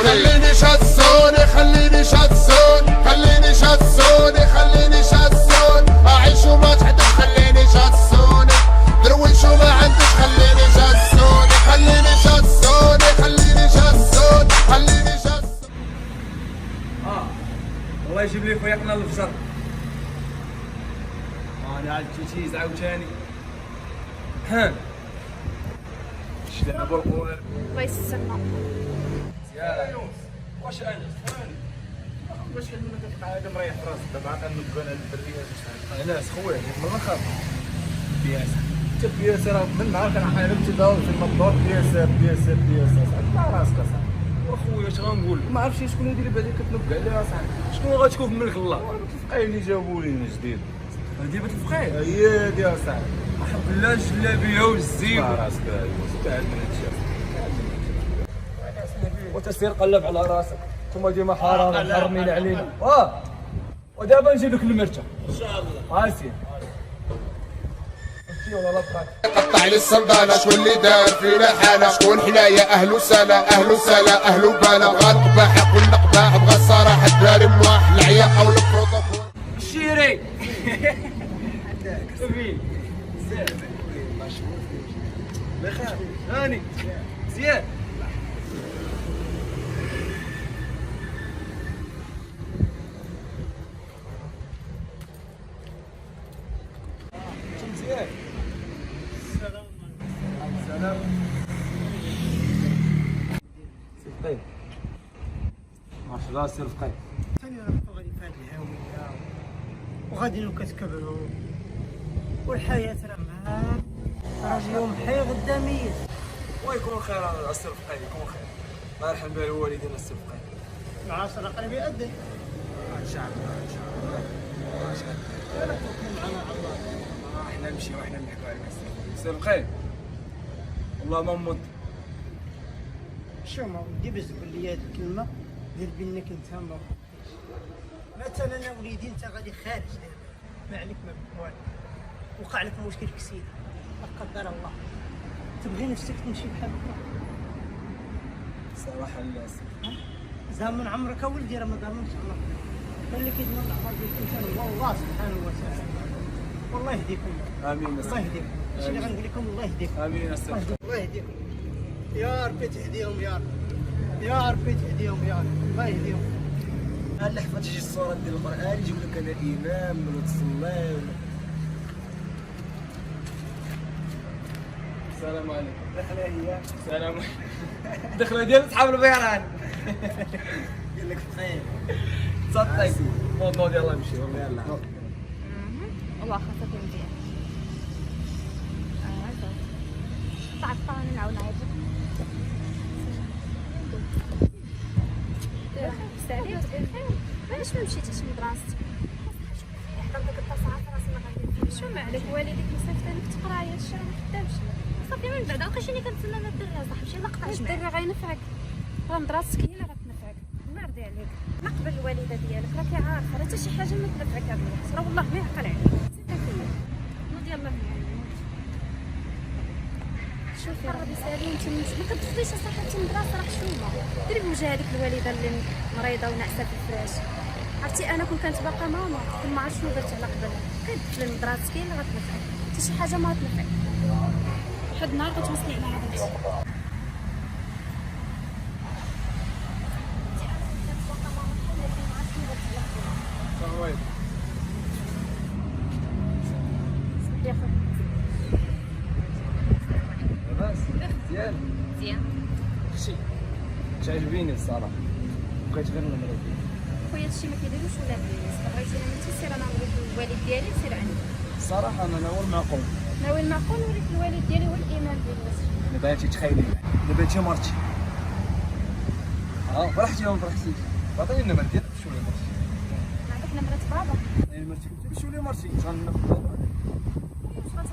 خليني شزوني خليني شزون خليني شزوني خليني شزون اعيش وما تحدث خليني شزوني درويش وما عندك خليني شزوني خليني شزوني خليني شزون خليني شزون. الله يجيب لي خوياكنا الفجر. انا عاد تيز عاوتاني ها شلنا بالقوار الله يسترنا. يا واش انس واش كنقول لك هذا مريح راسك دابا عاد نبقى انا البريه شحال انس خويا من الاخر بياسه حتى بياسه راه من نهار كنحاول تداول في المطور بياسه بياسه بياسه صاحبي راسك اصاحبي وخويا اش غنقول ما عرفتش شكون اللي داير بعدا كتنبق عليها اصاحبي شكون غتكون في ملك الله الفقايه اللي جابوا لينا جديد هادي بنت الفقايه هي ديال صاحبي الحمد لله الجلابيه والزيب راسك تعال من هادشي وتسير قلب على راسك ثم ديما حرام محرمين علينا ودابا نجيب لك المرته ان شاء الله عاسي والله لا بقاك قطع لي الصندانه شكون اللي دار فينا حاله شكون حنايا اهل وسلا اهل وسلا اهل وبالا بغا القباحه كل قباح بغا الصراحه الدراري مواح العياق او البروتوكول الشيري بخير هاني مزيان مزيان السلام سي فقيه مرحبا سي فقيه ثاني راكم غادي في هاد الهاويه وغادي لو كتكبروا والحياه راه مهام راجل يوم حي غدا ميت. ويكون خير السي فقيه يكون خير الله يرحم به الوالدين السي فقيه العصر قريب يأذن ان شاء الله ان شاء الله ما شاء الله معنا على الله. احنا نمشي وحنا نحكوا عليك السي فقيه والله ما نمض شو ما ودي بس تقول لي هاد الكلمه دير بينك انت ما مثلا انا وليدي انت غادي خارج دابا ما عليك ما والو وقع لك مشكل كثير لا قدر الله تبغي نفسك تمشي بحال هكا صراحه لا زامن عمرك ولدي راه ما ضامنش عمرك اللي كيضمن العمر ديال الانسان هو الله سبحانه وتعالى. والله يهديكم امين الله يهديكم اش اللي غنقول لكم الله يهديكم امين استاذ الله يهديكم يا ربي تهديهم يا رب يا ربي تهديهم يا رب الله يهديهم. اللي حفظ شي الصوره ديال القران يجيب لك انا امام ولا تصلي ولا السلام عليكم دخله هي السلام عليكم دخله ديال اصحاب البيران قال لك بخير تصدق نوض يلا نمشي يلا والله خاصك مزيان. تعطاني نعاود نعيط علاش ما مشيتيش لدراستك؟ حضرتك التصاعد راسي ما غادي شو ما عليك والديك مصيفطينك تقراي هادشي راه ما خدامش صافي من بعد بقيتيني كنتسنى انا الدري صاحبي ماشي نقطعش معاك الدري غينفعك راه دراستك هي اللي غتنفعك الله يرضي عليك نقبل الوالده ديالك راكي عارفه راه حتى شي حاجه ما تنفعك هاد الوقت راه والله ما يعقل عليك نوض يلاه شوفي راه بيسالي انت ما كتفضيش اصاحبي انت المدرسه راه حشومه ديري بوجه هذيك الوالده اللي مريضه وناعسه في الفراش عرفتي انا كون كانت باقا ماما كون ما عرفتش شنو درت على قبل كتدخل لمدرستك هي اللي غتنفعك حتى شي حاجه ما غتنفعك واحد النهار غتوصلي على هذا الشيء. السلام عليكم يا خويا لاباس مزيان مزيان اختي تعجبيني الصراحه بقيت غير نمرض خويا هادشي ما كيديروش ولا بالنسبه بغيتي انت سير انا نوريك الوالد ديالي سير عندي الصراحه انا ناوي المعقول ناوي المعقول نوريك الوالد ديالي هو الايمان ديالي دابا انت تخيلي دابا انت مرتي فرحتي ولا ما فرحتيش عطيني النمر ديالك شو اللي مرتي نعطيك نمرة بابا عطيني مرتي شو اللي مرتي غناخذ واش غتاخذ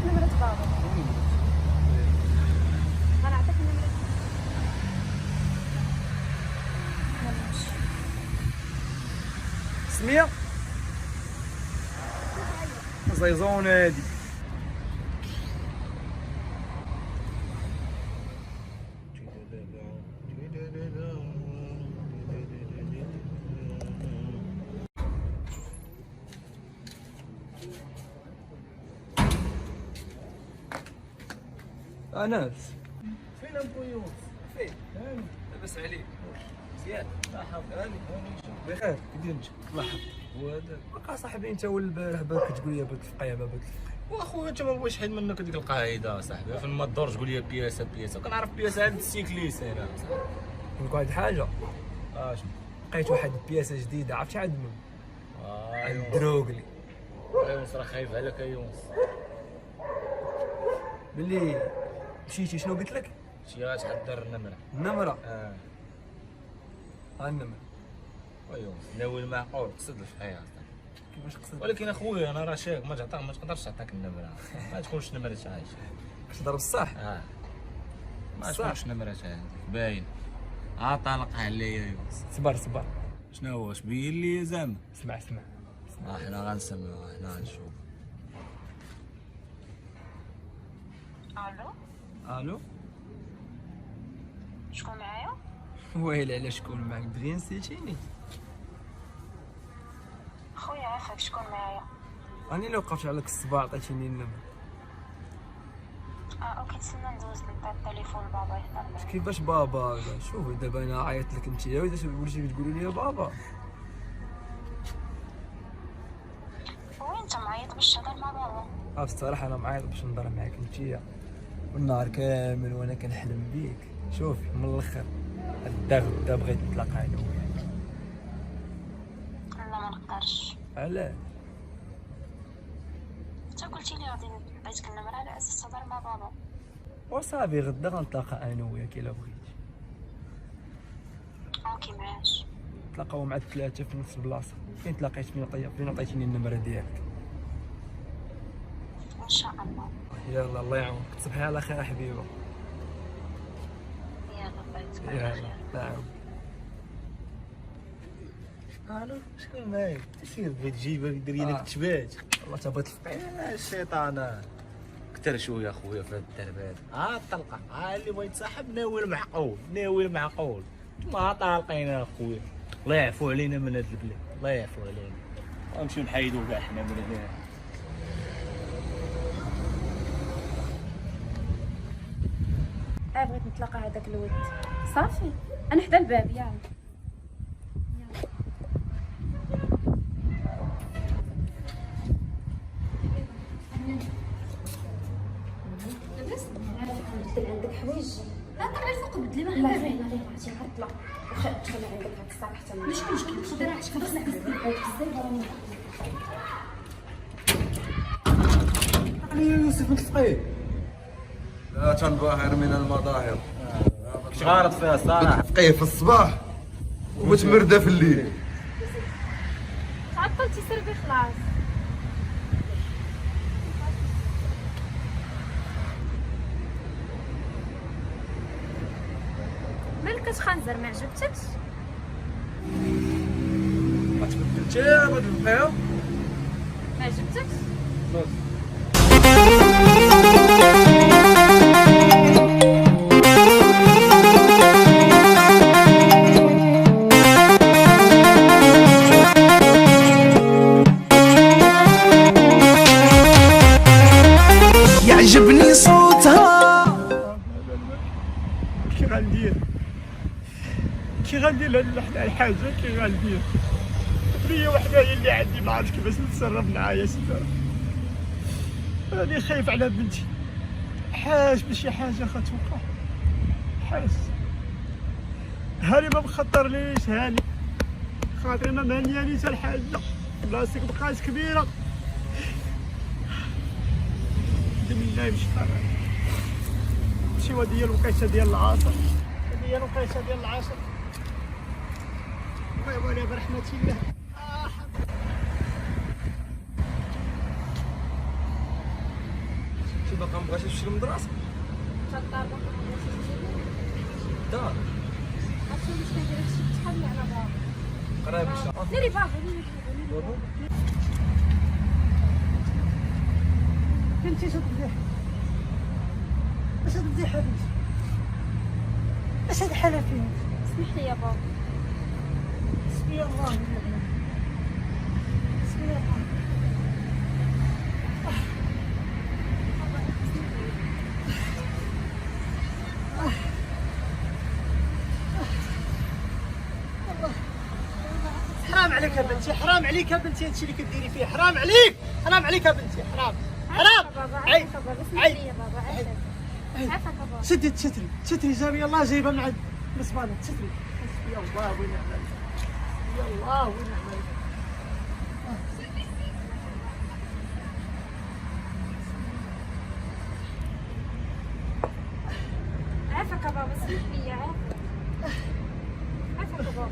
نمرة بابا غنعطيك نمرة سميه زيزون هادي انس فين ابويوس؟ فين؟ هاني لاباس عليك؟ مزيان؟ الله يحفظك. هاني بخير كي داير انت؟ الله يحفظك. وهذا بقى صاحبي انت اول البارح باك تقول لي باك الفقيه باك الفقيه. واخويا انت ما بغيتش حيد منك هذيك القاعده صاحبي، فين ما تدور تقول لي بياسه بياسه، كنعرف بياسه عند السيكليس انا. نقول واحد الحاجه، شنو؟ لقيت واحد البياسه جديده، عرفتي عند من؟ عند دروغلي. يونس راه خايف عليك يا يونس. ملي مشيتي شنو قلت لك؟ شي غتحضر النمره. النمره؟ النمره. ويونس ناوي المعقول قصد الحياه. كيفاش قصد؟ ولكن اخويا انا راه شاك ما تقدرش تعطيك النمره، ما تكونش نمره عايش. باش تضرب الصح؟ ما تكونش نمره عايش باين. طلق عليا يونس. صبر شنو هو؟ اش بين لي زعما؟ اسمع حنا غنسمعوا، حنا غنشوف. الو شكون معايا؟ ويلي على شكون معاك؟ دغيا نسيتيني. خويا عافاك شكون معايا؟ راني لو وقفت عليك الصباح عطيتيني النمر. اوكي تسنى ندوز لك التليفون لبابا يهضر معاك. كيفاش بابا؟ شوفي دابا انا عيطت لك انت وليتي تقولي لي بابا. وين انت معيط باش تهضر مع بابا؟ الصراحه انا معيط باش نهضر معاك انت، والنهار كامل وانا كنحلم بيك. شوفي من الاخر غدا بغيت نتلاقى انا وياك. لا ما نقدرش. علاش؟ انت قلتي لي غادي نعطيك النمره على اساس تهضر مع بابا. وصافي غدا غنتلاقى انا وياك الا بغيتي. اوكي ماشي. نتلاقاو مع الثلاثه في نفس البلاصه فين تلاقيت فين عطيتيني النمره ديالك. ان شاء الله. يلا الله يعاونك، تصبحي على خير حبيبه. يلا باي. يلا الله يعاونك. الو شكون معاك؟ سير بغيت تجيبها ديري لك تشبات. والله تبغيت الفقيه الشيطانه. كثر شويه خويا في هاد الدرب هذا. الطلقه اللي بغيت تصاحب ناوي المعقول. ما طالقين اخويا. الله يعفو علينا من هاد البلاد، الله يعفو علينا. غنمشيو نحيدو كاع حنا من هنا. بغيت نتلاقى هذاك الود. صافي انا حدا الباب. يلا بدل عندك حوايج. لا طلعي فوق بدلي ما لا عرفتي غطلع واخا تخلي عندك هاد الساعه حتى ماشي مشكل. خدي راحتك خصنا بزاف. يا يوسف الفقيه لا تنبهر من المظاهر. اش غارت فيها الصراحه؟ فقيه في الصباح ومتمردة في الليل. عطلتي سربي خلاص. مالك خنزر ما عجبتكش؟ ما تبدلتي هاد الفقيه؟ ما عجبتكش؟ يعجبني صوتها. كي غندير لهاد الحاجه كي غندير ليا وحده هي اللي عندي ما عرفتش كيفاش نتصرف معايا سيدي. راني خايف على بنتي، حاج بشي حاجه غتوقع، حاج هاني ما مخطرليش، هاني خاطري ما مهنيانيش حتى الحاجه، بلاصتك بقات كبيره. بالله مش طالع شي ودي الوقيته ديال العصر، هي الوقيته ديال العصر. الله يبارك برحمة الله. شي باقا مبغاش تمشي للمدرسه؟ الدار الدار عرفتي واش كندير هادشي بشحال على بابا. قريب ان شاء الله. ديري بابا بنتي شنو تدير؟ اش تدير حبيبتي؟ اش هاد الحالة فيها؟ اسمح لي يا بابا. بسم الله بسم الله. عليك يا بنتي، حرام عليك يا بنتي، هادشي اللي كديري فيه حرام عليك، حرام عليك يا بنتي، حرام حرام. عيب عيب عافاك بابا. سدي التتري، تتري جابي يلاه جايبه مع المصبانه تتري. يا الله وين نعمل، يا الله وين نعمل. عافاك بابا، سمح لي عافاك. عافاك بابا.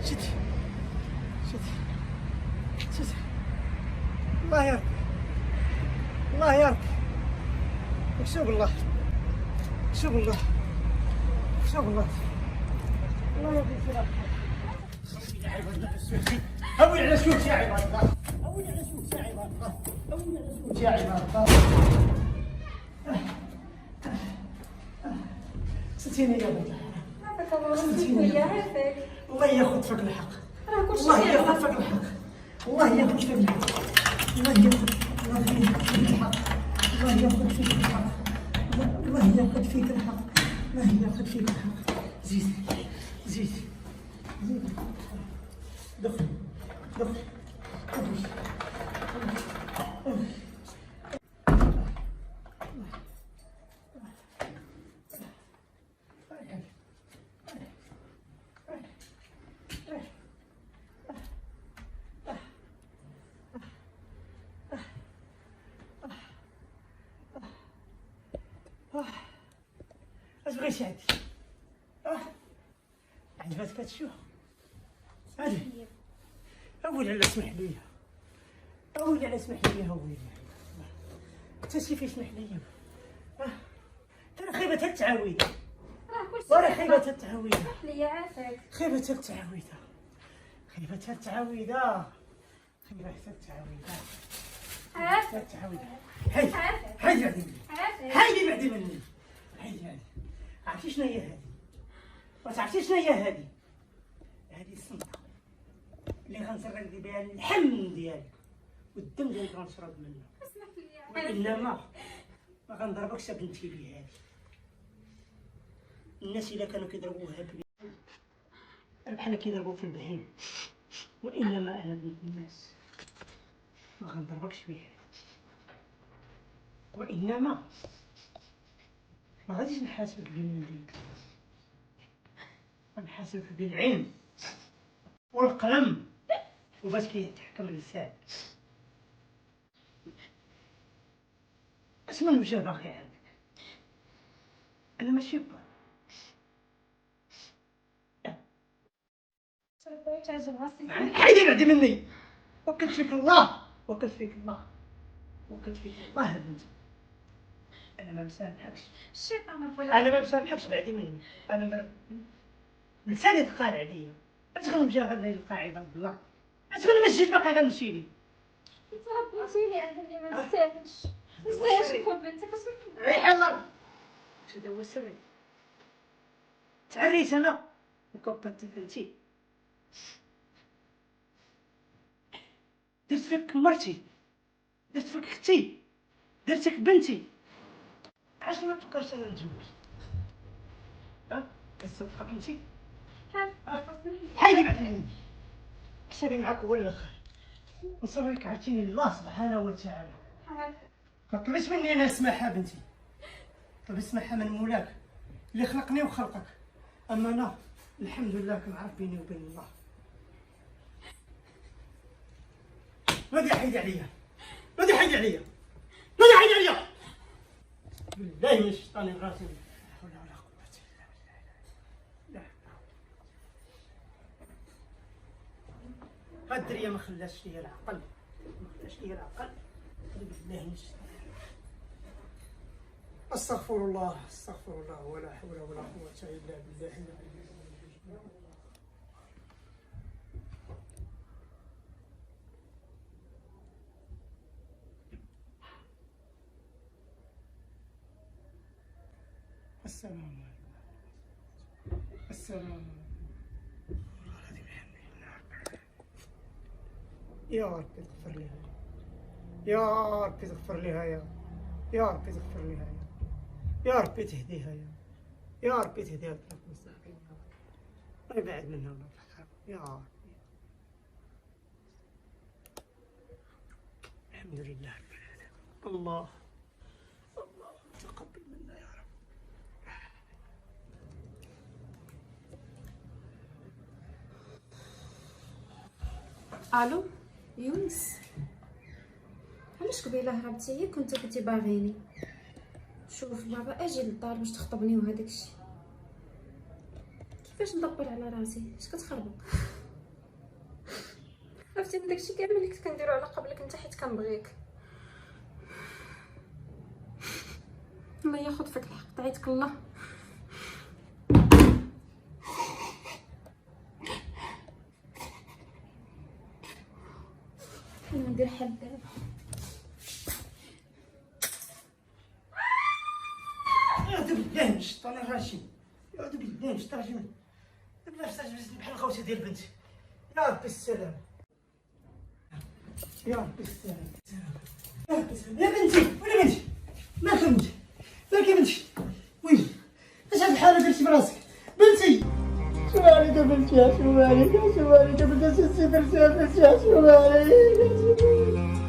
شتي شتي شتي. الله يرضى، الله يرضى. شوف الله، شوف الله، شوف الله، الله يرضى فيك. هون على شوف يا عباد الله، هون على شوف يا عباد الله، هون على شوف يا عباد الله. ستيني يا بنت. عافاك بابا، سمح لي عافاك. الله ياخذ فيك الحق، راه كلشي الله ياخذ فيك الحق، الله ياخذ فيك الحق، الله ياخذ، الله ياخذ فيك الحق، الله ياخذ فيك الحق، الله ياخذ فيك الحق، الله ياخذ فيك الحق. زيد زيد زيد، دخل دخل اش بغيتي عندي؟ عجبتك هادشي؟ هادي اولي على سمح لي، اولي على سمح لي، اولي حتى شي فيه سمح لي. ترى خيبة التعاويذة، ورا خيبة التعاويذة، سمح لي عافاك. خيبة التعاويذة، خيبة التعاويذة، خيبة التعاويذة، عافاك. التعاويذة. هاي هاي بعدي مني، عافاك. هاي بعدي مني، هاي. عرفتي شنو هي هادي؟ واش عرفتي شنو هي هادي؟ هادي الصندوق اللي غنزرق بها اللحم ديالك والدم ديالك غنشرب منه، اسمح لي عافاك. وإنما ما غنضربكش بنتي لي هادي. الناس إلا كانوا كيضربوها بحال كيضربوا في البهيم، وإنما أنا بنت الناس ما غنضربكش بها، وإنما ما غاديش نحاسبك بالمنديل، غنحاسبك بالعلم والقلم وباش كيتحكم اللسان. اسمع وجه باقي عندك، انا ماشي با. تعجب راسي. حيدي بعدي مني، وكلت فيك الله، وكلت فيك الله، وكلت فيك الله يا بنتي. انا ما مسامحكش، الشيطان ابويا. انا ما مسامحكش بعدي مني، انا ما لساني ثقال عليا. اش غنمشي غنلقى عباد الله، اش غنمشي باقي غنمشي لي. تربيتيني انا اللي ما نستاهلش، ما نستاهلش نكون بنتك. ريح الله، هذا هو السبب. تعريت انا وكبرت بنتي، درت فيك مرتي، درت فيك اختي، درتك بنتي. علاش ما تفكرش انا نتزوج؟ كتصدق بنتي؟ حيدي بعد مني، حسابي معاك هو الاخر، نصبرك عرفتيني الله سبحانه وتعالى. ما طلبش مني انا اسمعها بنتي، طلب اسمعها من مولاك اللي خلقني وخلقك. اما انا الحمد لله كنعرف بيني وبين الله. غادي حيدي عليا، غادي حيدي عليا، غادي حيدي عليا. بالله من الشيطان الرجيم، لا حول ولا قوة الا بالله. هاد الدريه ما خلاش ليا العقل، ما خلاش ليا العقل. بالله من الشيطان. استغفر الله، استغفر الله، ولا حول ولا قوة الا بالله. السلام عليكم، السلام عليكم. يا ربي تغفر لها، يا ربي تغفر لها، يا ربي تغفر لها، يا ربي تهديها، يا ربي تهديها لطريق مستقيم، الله يبعد منها ولا تحرم، يا ربي. الحمد لله رب العالمين. الله تقبل منا يا رب. الو يونس، علاش قبيله هربتي؟ هي كنتي باغيني. شوف بابا اجي للدار باش تخطبني وهداك الشيء. كيفاش ندبر على راسي؟ اش كتخربق؟ عرفتي من داكشي كامل اللي كنت كنديرو على قبلك انت حيت كنبغيك. الله ياخذ فيك الحق، دعيتك الله. انا ندير حل دابا. أعوذ بالله من الشيطان الرجيم. أعوذ بالله من الشيطان الرجيم. دابا استعجبتني بحال الخوته ديال بنتي. يا ربي السلام. يا ربي السلام. يا ربي السلام. يا بنتي وين بنتي؟ مالك بنتي؟ مالك يا بنتي؟ وين؟ اش هاد الحالة درتي براسك؟ بنتي شنو عليك يا بنتي؟ شنو عليك؟ شنو عليك يا بنتي؟ شنو عليك؟